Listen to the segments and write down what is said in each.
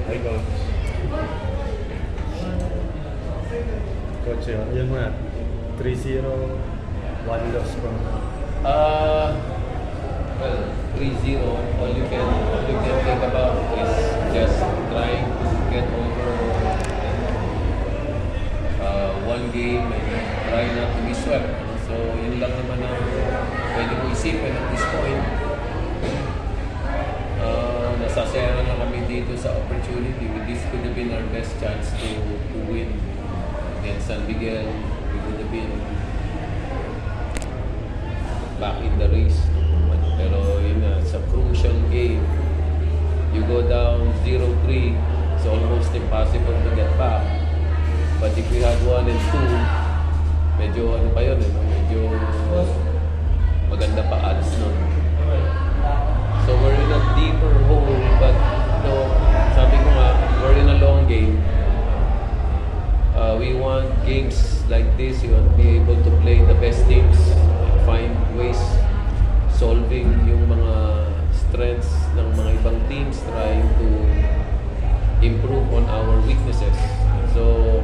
Hi, Coach. Coach, yun muna. 3-0, 1 loss pa. Well, 3-0, all you can think about is just trying to get over one game and try not to be swept. So, yun lang naman ang pwede mo isipin at this point. Nasasaya lang kami dito sa opportunity. This could have been our best chance to win against San Miguel. We would have been back in the race. Pero yun nga, sa crucial game, you go down 0-3, it's almost impossible to get back. But if we had 1 and 2, medyo ano pa yun, medyo maganda pa odds nun. So we're in a deeper hole, but sabi ko nga, we're in a long game. We want games like this, you want to be able to play the best teams, find ways solving yung mga strengths ng mga ibang teams, trying to improve on our weaknesses. So,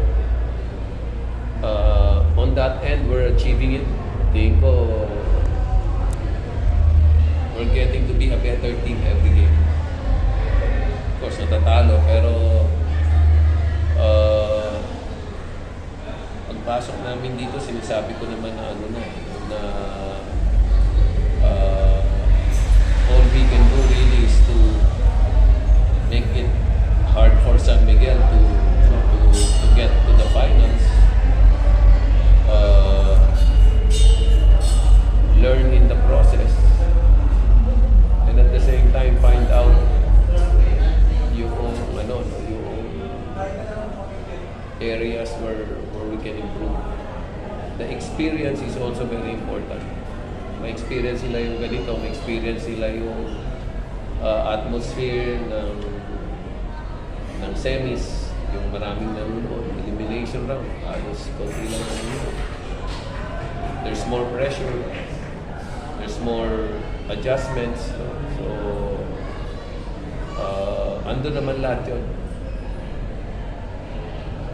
on that end, we're achieving it. Tingin ko, we're getting to be a better team every game. Of course, natatalo, pero pagpasok namin dito, sinasabi ko naman na all we can do really is to make it hard for San Miguel to get to the finals. Learn in the process, and at the same time find out yung areas where we can improve. The experience is also very important. May experience sila yung ganito, may experience sila yung atmosphere ng semis, yung maraming nanonood, elimination round, halos konti lang nanonood. There's more pressure, there's more adjustments, so ando naman lahat yun.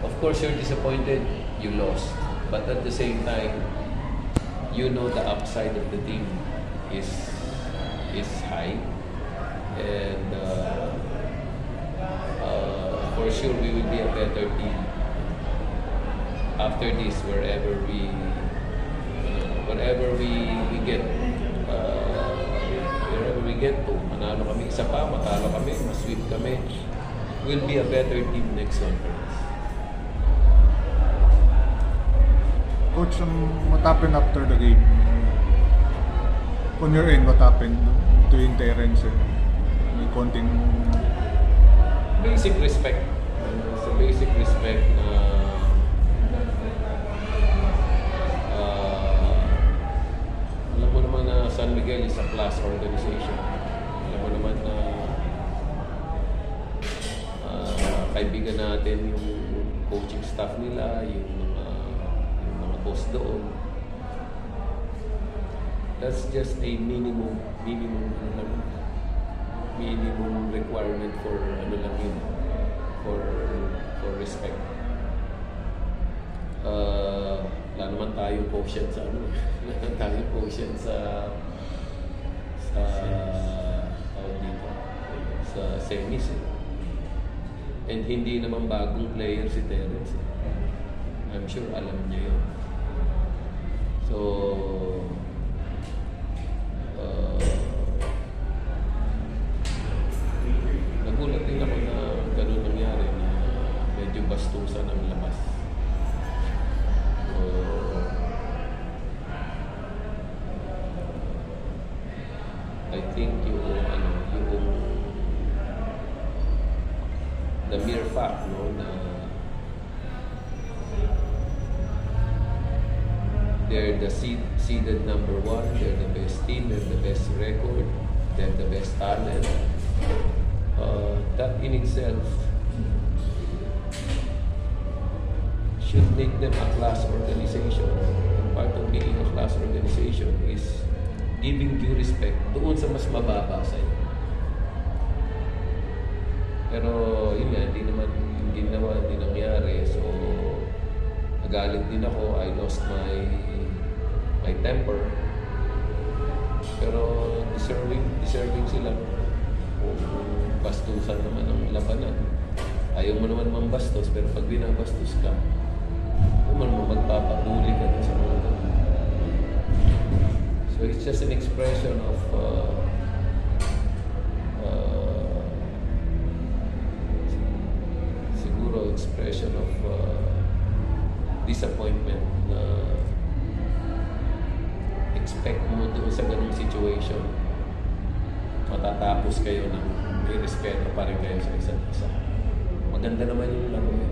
Of course, you're disappointed, you lost, but at the same time, you know the upside of the team is high, and for sure we will be a better team after this. Wherever we get to, manalo kami isa pa, matalo kami, masweep kami, we'll be a better team next conference. Coach, what happened after the game? On your end, what happened between Terence and may konting... Basic respect. Sa basic respect na alam mo naman na San Miguel is a class organization. Alam mo naman na kaibigan natin yung coaching staff nila, yung mga boss doon. That's just a minimum requirement for for respect. Wala naman tayong quotient sa sa semis. And hindi naman bagong player si Terence. I'm sure alam niya yun. So, nagulat din ako na ganun nangyari, na medyo bastusan ang labas. So, I think yung the mere fact, na they're the seeded number 1, they're the best team, they're the best record, they're the best talent. That in itself should make them a class organization. And part of being a class organization is giving due respect doon sa mas mababa sa'yo. Pero yun nga, hindi nangyari. So, nagalit din ako. I lost my temper. Pero deserving sila. Kung bastusan naman ang labanan. Ayaw mo naman mambastos, pero pag binabastos ka, naman mo magpapahuli ka na sa mga ganun. So it's just an expression of siguro expression of disappointment na expect mo doon sa ganung situation matatapos kayo ng may respeto pa rin kayo sa isa't isa. Maganda naman yung laro eh.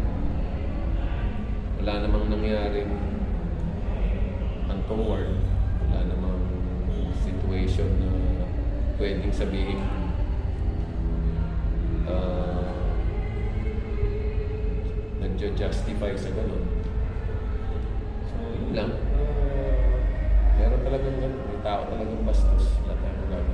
Wala namang nangyaring untoward. Wala namang situation na pwedeng sabihin nagjo-justify sa ganun. So, yun lang. Meron talagang ganun. May tao talagang bastos. Wala tayong magagawa.